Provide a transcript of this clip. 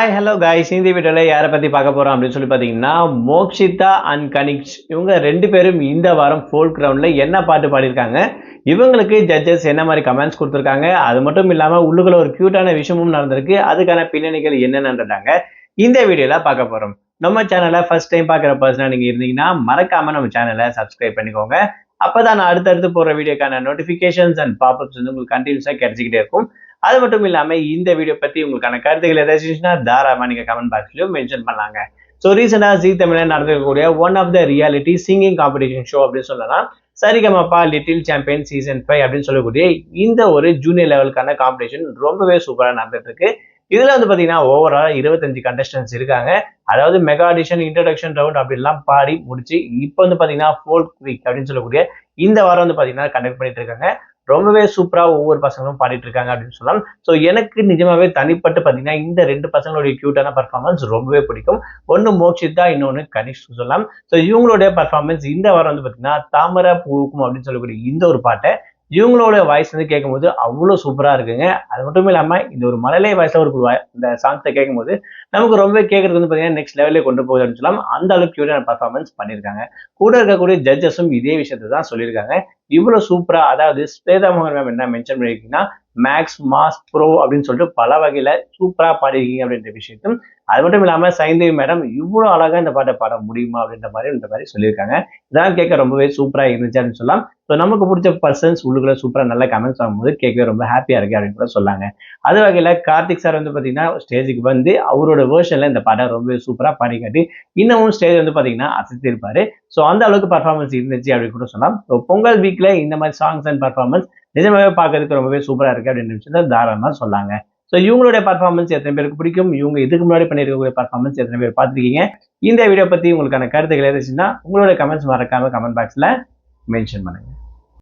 Hi hello guys, இந்த வீடியோவில் யாரை பற்றி பார்க்க போகிறோம் அப்படின்னு சொல்லி பார்த்தீங்கன்னா, மோக்ஷிதா அண்ட் கனிஷ் இவங்க ரெண்டு பேரும் இந்த வாரம் ஃபோல்க் ரவுண்டில் என்ன பாட்டு பாடியிருக்காங்க, இவங்களுக்கு ஜட்ஜஸ் என்ன மாதிரி கமெண்ட்ஸ் கொடுத்துருக்காங்க, அது மட்டும் இல்லாமல் உள்ளுக்குள்ள ஒரு க்யூட்டான விஷயமும் நடந்திருக்கு. அதுக்கான பின்னணிகள் என்னென்னன்றாங்க இந்த வீடியோவில் பார்க்க போகிறோம். நம்ம சேனலை ஃபர்ஸ்ட் டைம் பார்க்குற பர்சனாக நீங்கள் இருந்தீங்கன்னா மறக்காமல் நம்ம சேனலை சப்ஸ்கிரைப் பண்ணிக்கோங்க. அப்பதான் நான் அடுத்தடுத்து போகிற வீடியோக்கான நோட்டிஃபிகேஷன்ஸ் அண்ட் பாப்அப்ஸ் வந்து உங்களுக்கு கண்டினியூஸாக கிடைச்சிக்கிட்டே இருக்கும். அது மட்டும் இல்லாம இந்த வீடியோ பத்தி உங்களுக்கான கருத்துக்கள் ஏதாச்சும் தாராளமா நீங்க கமெண்ட் பாக்ஸ்லயும் மென்ஷன் பண்ணலாங்க. ஸோ ரீசெண்டா ஜீ தமிழ்ல நடந்திருக்கக்கூடிய one of the reality singing competition show அப்படின்னு சொல்லலாம், சரிகமப்பா லிட்டில் சாம்பியன் சீசன் 5 அப்படின்னு சொல்லக்கூடிய இந்த ஒரு ஜூனியர் லெவலுக்கான காம்படிஷன் ரொம்பவே சூப்பரா நடந்துட்டு இருக்கு. இதுல வந்து பாத்தீங்கன்னா ஓவரால் 25 கண்டஸ்டன்ஸ் இருக்காங்க. அதாவது மெகா ஆடிஷன், இன்ட்ரோடக்ஷன் ரவுண்ட் அப்படிலாம் பாடி முடிச்சு இப்போ வந்து பாத்தீங்கன்னா ஃபோல்க் வீக் அப்படின்னு சொல்லக்கூடிய இந்த வாரம் வந்து பாத்தீங்கன்னா கண்டக்ட் பண்ணிட்டு இருக்காங்க. ரொம்பவே சூப்பரா ஒவ்வொரு பசங்களும் பாடிட்டு இருக்காங்க அப்படின்னு சொல்லலாம். ஸோ எனக்கு நிஜமாவே தனிப்பட்டு பார்த்தீங்கன்னா இந்த ரெண்டு பசங்களுடைய கியூட்டான பர்ஃபார்மன்ஸ் ரொம்பவே பிடிக்கும். ஒன்று மோக்ஷிதா, இன்னொன்று கனிஷ் சொல்லலாம். ஸோ இவங்களுடைய பர்ஃபார்மன்ஸ் இந்த வாரம் வந்து பார்த்தீங்கன்னா தாமரை பூக்கும் அப்படின்னு சொல்லக்கூடிய இந்த ஒரு பாட்டை இவங்களோட வாய்ஸ் வந்து கேட்கும்போது அவ்வளோ சூப்பராக இருக்குங்க. அது மட்டும் இல்லாமல் இந்த ஒரு மழலை வாய்ஸ்ல ஒரு இந்த சாங்ஸை கேட்கும்போது நமக்கு ரொம்பவே கேட்கறது வந்து பார்த்தீங்கன்னா நெக்ஸ்ட் லெவலே கொண்டு போகுது அப்படின்னு சொல்லலாம். அந்த அளவுக்கு கியூட்டான பர்ஃபார்மன்ஸ் பண்ணியிருக்காங்க. கூட இருக்கக்கூடிய ஜட்ஜஸும் இதே விஷயத்தை தான் சொல்லியிருக்காங்க. இவ்வளவு சூப்பரா, அதாவது ஸ்வேதா மோகன் மேம் என்ன மென்ஷன் பண்ணிருக்கீங்கன்னா மேக்ஸ் மாஸ் ப்ரோ அப்படின்னு சொல்லிட்டு பல வகையில சூப்பரா பாடிருக்கீங்க அப்படின்ற விஷயத்தையும், அது மட்டும் இல்லாம சைந்தவி மேடம் இவ்வளவு அழகா இந்த பாட்டை பாட முடியுமா அப்படின்ற மாதிரி சொல்லியிருக்காங்க. இதெல்லாம் கேட்க ரொம்பவே சூப்பரா இருந்துச்சு அப்படின்னு சொல்லலாம். ஸோ நமக்கு பிடிச்ச பர்சன்ஸ் உள்ளுக்குள்ள சூப்பரா நல்ல கமெண்ட்ஸ் ஆகும்போது கேட்கவே ரொம்ப ஹாப்பியா இருக்கு அப்படின்னு கூட சொல்லாங்க. அது வகையில கார்த்திக் சார் வந்து பாத்தீங்கன்னா ஸ்டேஜுக்கு வந்து அவரோட வேர்ஷன்ல இந்த பாட்டை ரொம்பவே சூப்பரா பாடி காட்டி இன்னமும் ஸ்டேஜ் வந்து பாத்தீங்கன்னா அசைத்திருப்பாரு. ஸோ அந்த அளவுக்கு பர்ஃபார்மன்ஸ் இருந்துச்சு அப்படின்னு கூட சொல்லலாம். ஸோ பொங்கல் வீக்ல இந்த மாதிரி சாங்ஸ் அண்ட் பர்ஃபார்மன்ஸ் நிஜமாவே பார்க்கறதுக்கு ரொம்பவே சூப்பரா இருக்கு அப்படின்னு விஷயத்த தாராளமா சொல்லாங்க. ஸோ இவங்களுடைய பர்ஃபார்மன்ஸ் எத்தனை பேருக்கு பிடிக்கும், இவங்க இதுக்கு முன்னாடி பண்ணியிருக்கக்கூடிய பர்ஃபார்மன்ஸ் எத்தனை பேர் பார்த்துருக்கீங்க, இந்த வீடியோ பத்தி உங்களுக்கான கருத்துக்கள் ஏதாச்சுன்னா உங்களோட கமெண்ட்ஸ் மறக்காம கமெண்ட் பாக்ஸ்ல மென்ஷன் பண்ணுங்க.